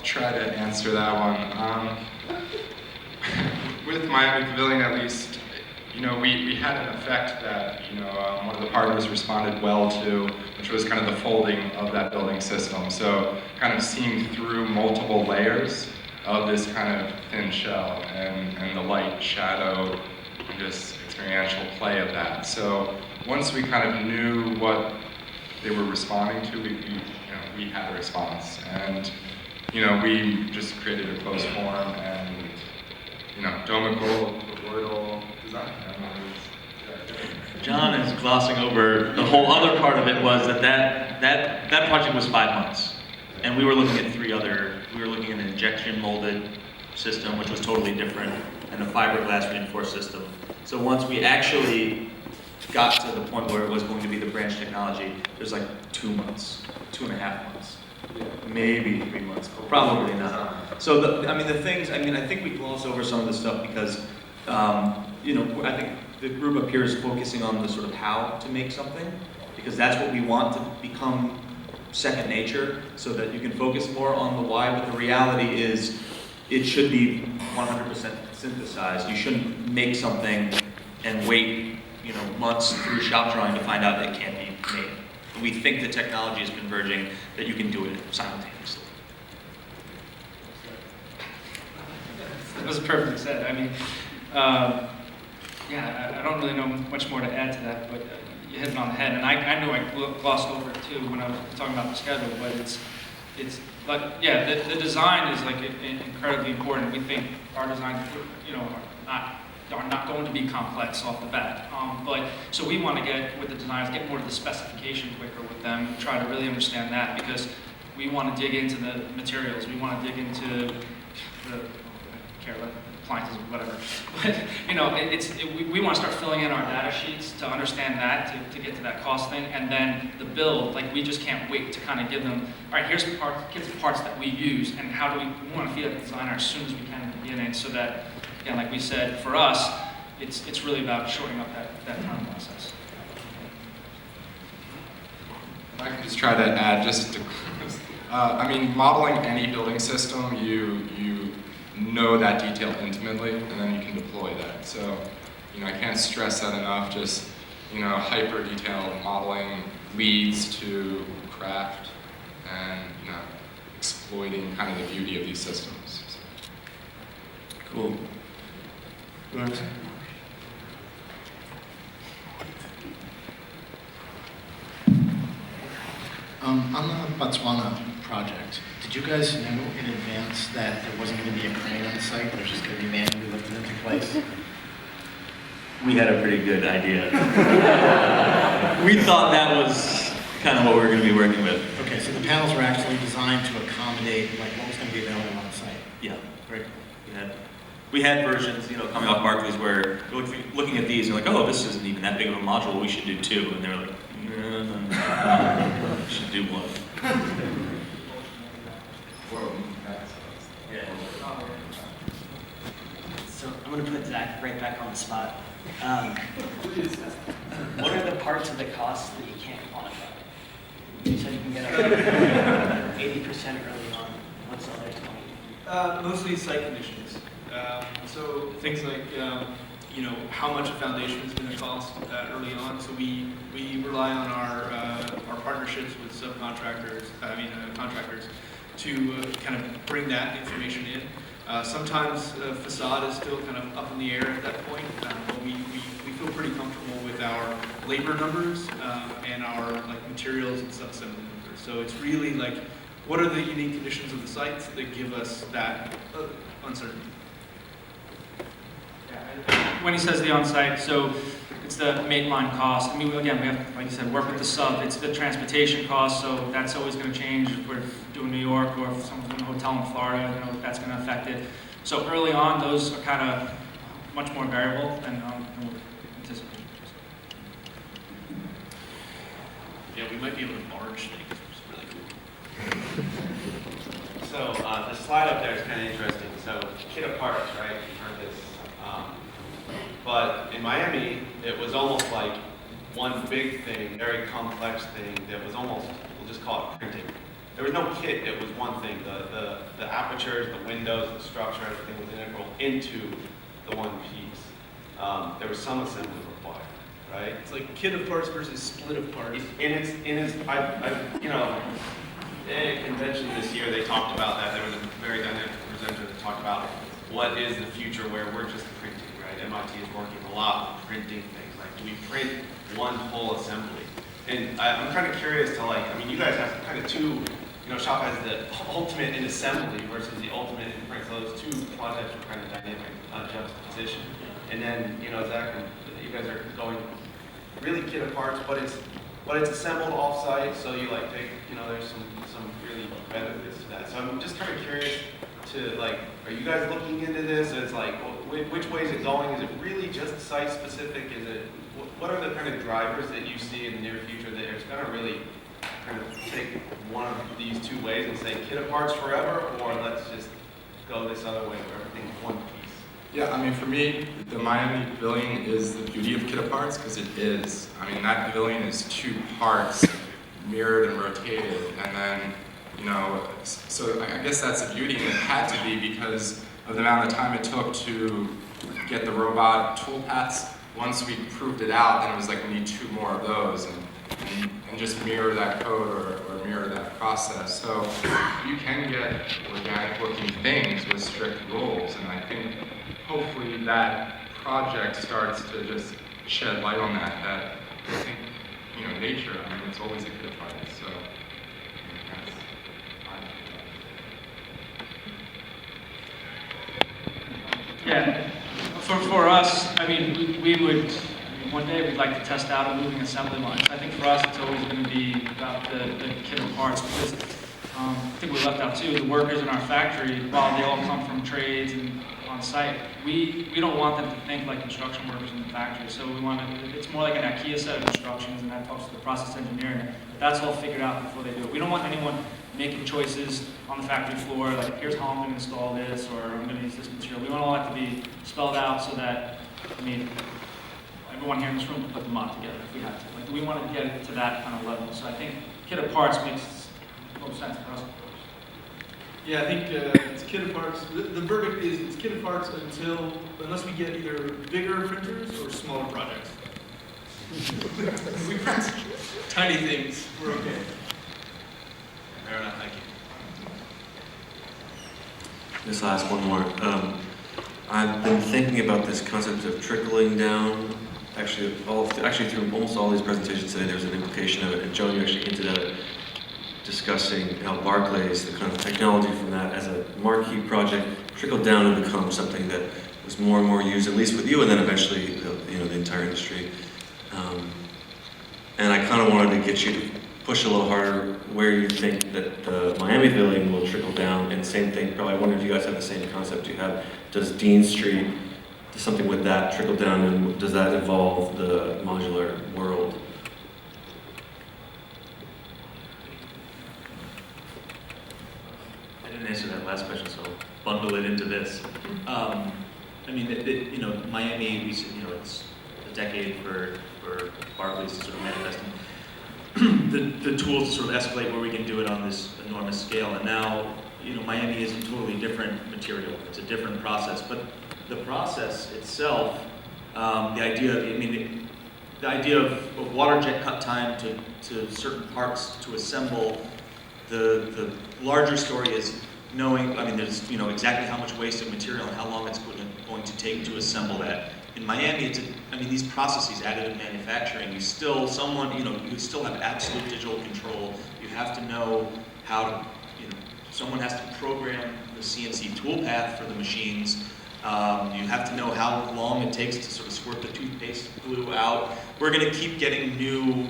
try to answer that one. With Miami Pavilion, at least, we had an effect that, one of the partners responded well to, which was kind of the folding of that building system. So kind of seeing through multiple layers of this kind of thin shell and the light, shadow, and just experiential play of that. So once we kind of knew what they were responding to, we had a response. And, we just created a closed form and, domical, colloidal design. John is glossing over the whole other part of it was that project was 5 months. And we were looking at we were looking at an injection molded system, which was totally different, and a fiberglass reinforced system. So once we actually got to the point where it was going to be the branch technology, it was like 2 months, 2.5 months, maybe 3 months, but probably not. So I think we gloss over some of this stuff because, I think the group up here is focusing on the sort of how to make something, because that's what we want to become second nature, so that you can focus more on the why, but the reality is it should be 100% synthesized. You shouldn't make something and wait, months through shop drawing to find out that it can't be made. We think the technology is converging, that you can do it simultaneously. That was perfectly said. I mean, I don't really know much more to add to that, but you hit it on the head. And I know I glossed over it too when I was talking about the schedule, but it's like, the design is like incredibly important. We think our designs, are not going to be complex off the bat. But so we want to get with the designers, get more to the specification quicker with them, try to really understand that, because we want to dig into the materials. We want to dig into the appliances, whatever. But we want to start filling in our data sheets to understand that, to get to that cost thing, and then the build. Like, we just can't wait to kind of give them, all right, here's the parts that we use, and how do we want to feed the designer as soon as we can at the beginning, so that, again, like we said, for us, it's really about shortening up that time process. If I could just try to add, modeling any building system, you know that detail intimately, and then you can deploy that. So, I can't stress that enough. Just, hyper detailed modeling leads to craft and, exploiting kind of the beauty of these systems. Cool. On the Botswana project, did you guys know in advance that there wasn't going to be a crane on the site, but it was just going to be manually lifted into place? We had a pretty good idea. We thought that was kind of what we were going to be working with. Okay, so the panels were actually designed to accommodate what was going to be available on site. Yeah, very cool. We had versions, coming off Barclays where you're looking at these and like, oh, this isn't even that big of a module. We should do 2, and they were like, no, we should do 1. So I'm going to put Zach right back on the spot. What are the parts of the cost that you can't quantify? You said you can get up 80% early on. What's the other 20? Mostly site conditions. So things like, how much a foundation is going to cost early on. So we rely on our partnerships with contractors to kind of bring that information in. Sometimes facade is still kind of up in the air at that point, but we feel pretty comfortable with our labor numbers and our materials and sub-assembly numbers. So it's really like, what are the unique conditions of the sites that give us that uncertainty? When he says the on-site, so it's the mainline cost. Again, we have, like you said, work with the sub. It's the transportation cost, so that's always going to change. If we're doing New York or if someone's doing a hotel in Florida, that's going to affect it. So early on, those are kind of much more variable than we'll anticipate. Yeah, we might be able to barge things, which is really cool. So the slide up there is kind of interesting. So kit of parts, right? You've heard this. But in Miami, it was almost like one big thing, very complex thing that was almost, we'll just call it printing. there was no kit, it was one thing. The apertures, the windows, the structure, everything was integral into the one piece. There was some assembly required, right? It's like kit of parts versus split of parts. You know, at a convention this year, they talked about that. There was a very dynamic presenter that talked about what is the future where we're just printing, right? MIT is working a lot on printing things. Like, do we print one whole assembly? And I'm kind of curious to, like, I mean, you guys have kind of two, you know, Shop has the ultimate in assembly versus the ultimate in print. So those two projects are kind of dynamic juxtaposition. And then, you know, Zach, you guys are going really kit of parts, but it's assembled off-site, so you like take, you know, there's some really benefits to that. So I'm just kind of curious to, like, are you guys looking into this? It's like, which way is it going? Is it really just site-specific? Is it, what are the kind of drivers that you see in the near future that it's going to really kind of take one of these two ways and say kit of parts forever, or let's just go this other way where everything's one piece? Yeah, I mean, for me, the Miami Pavilion is the beauty of kit parts because it is. I mean, that pavilion is two parts, mirrored and rotated, and then, you know, so I guess that's the beauty, and it had to be because of the amount of time it took to get the robot toolpaths. Once we proved it out, then it was like we need two more of those, and just mirror that code or mirror that process. So you can get organic-looking things with strict rules, and I think hopefully that project starts to just shed light on that I think, you know, nature, I mean, it's always a good part, so that's Yeah, for us, I mean, we would, one day we'd like to test out a moving assembly line. I think for us, it's always going to be about the kit of parts because I think we left out too, the workers in our factory, while they all come from trades and on site, we don't want them to think like construction workers in the factory. So we want to, it's more like an IKEA set of instructions, and that talks to the process engineering. But that's all figured out before they do it. We don't want anyone making choices on the factory floor, like here's how I'm going to install this, or I'm going to use this material. We want all that to be spelled out so that, I mean, everyone here in this room could put them on together if we had to. Like, we want to get it to that kind of level. So I think kit of parts makes most sense for us. Yeah, I think it's kit of parts. The verdict is it's kit of parts unless we get either bigger printers or smaller projects. We print tiny things, we're okay. Fair enough, thank you. This last one more. I've been thinking about this concept of trickling down. Actually, through almost all these presentations today, there's an implication of it. And Joe, you actually hinted at it, discussing how Barclays, the kind of technology from that as a marquee project, trickled down and become something that was more and more used, at least with you, and then eventually, the entire industry. And I kind of wanted to get you to push a little harder where you think that the Miami Pavilion will trickle down, and same thing, probably I wonder if you guys have the same concept you have. Does Dean Street, does something with that trickle down, and does that evolve the modular world? I didn't answer that last question, so I'll bundle it into this. I mean, Miami, we said, it's a decade for Barclays to sort of manifest the tools to sort of escalate where we can do it on this enormous scale. And now, Miami is a totally different material. It's a different process. But the process itself, the idea of water jet cut time to certain parts to assemble, the larger story is knowing, there's, exactly how much wasted material and how long it's going to take to assemble that. In Miami, these processes, additive manufacturing, you still have absolute digital control. You have to know how to, someone has to program the CNC toolpath for the machines. You have to know how long it takes to sort of squirt the toothpaste glue out. We're going to keep getting new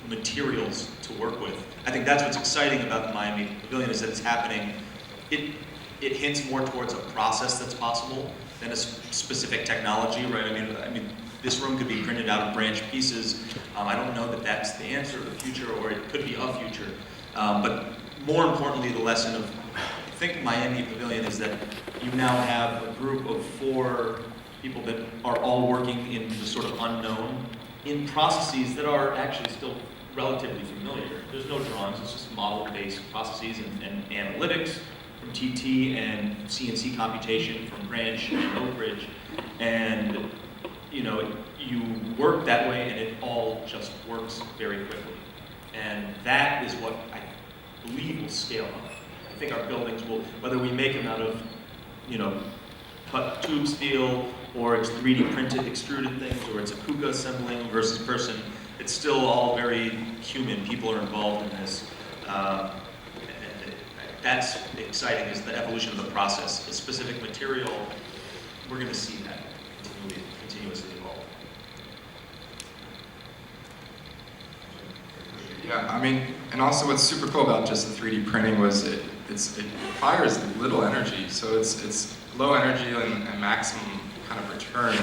materials to work with. I think that's what's exciting about the Miami Pavilion is that it's happening. It hints more towards a process that's possible than a specific technology, right? I mean, this room could be printed out of branch pieces. I don't know that that's the answer of the future, or it could be a future. But more importantly, the lesson of, I think, Miami Pavilion is that you now have a group of 4 people that are all working in the sort of unknown, in processes that are actually still relatively familiar. There's no drawings, it's just model-based processes and analytics from TT and CNC computation from Branch and Oak Ridge. And, you know, you work that way and it all just works very quickly. And that is what I believe will scale up. I think our buildings will, whether we make them out of, you know, cut tube steel, or it's 3D printed extruded things, or it's a KUKA assembling versus person, it's still all very human. People are involved in this. And that's exciting, is the evolution of the process. A specific material, we're going to see that continuously evolve. Yeah, I mean, and also what's super cool about just the 3D printing was it requires little energy, so it's low energy and maximum kind of return.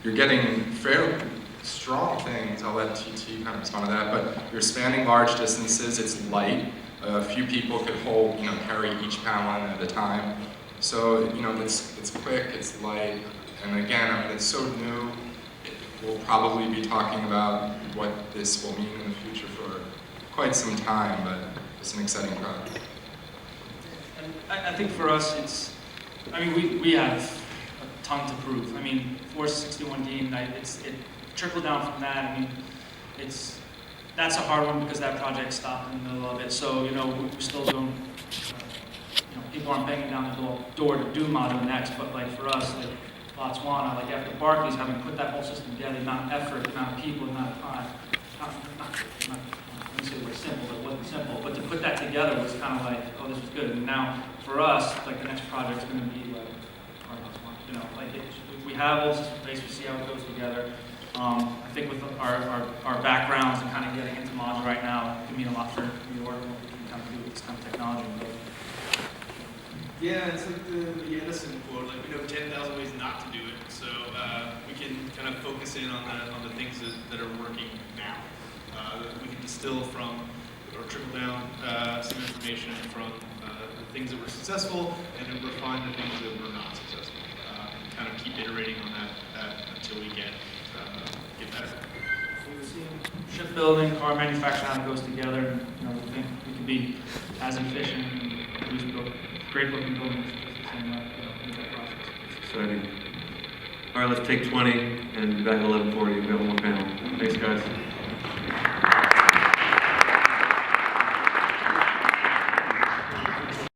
You're getting fairly strong things. I'll let TT kind of respond to that, but you're spanning large distances. It's light. A few people could hold, you know, carry each panel at a time. So, you know, it's quick, it's light, and again, I mean, it's so new. We'll probably be talking about what this will mean in the future for quite some time, but it's an exciting product. And I think for us, it's, I mean, we have a ton to prove. I mean, 461D, and it trickled down from that. I mean, that's a hard one because that project stopped in the middle of it. So, you know, we're still doing, you know, people aren't banging down the door to do Modular next, but like for us, like Botswana, like after Barclays, having put that whole system together, the amount of effort, the amount of people, the amount of time, not I wouldn't say it was simple, it wasn't simple, but to put that together was kind of like, oh, this was good. And now, for us, like the next project's going to be like, you know, like we have all system base, we see how it goes together. I think with our backgrounds and kind of getting into modular right now, it can mean a lot for New York and what we can kind of do with this kind of technology. Yeah, it's like the Edison quote, like we know 10,000 ways not to do it, so we can kind of focus in on the things that are working now. We can distill from or trickle down some information from the things that were successful and then refine the things that were not successful. And kind of keep iterating on that until we get better. So we're seeing shipbuilding, car manufacturing, how it goes together, and you know, we think we can be as efficient and produce great looking buildings just the same way, you know, in that process. Exciting. All right, let's take 20 and be back at 11:40. We've got one more panel. Thanks, guys.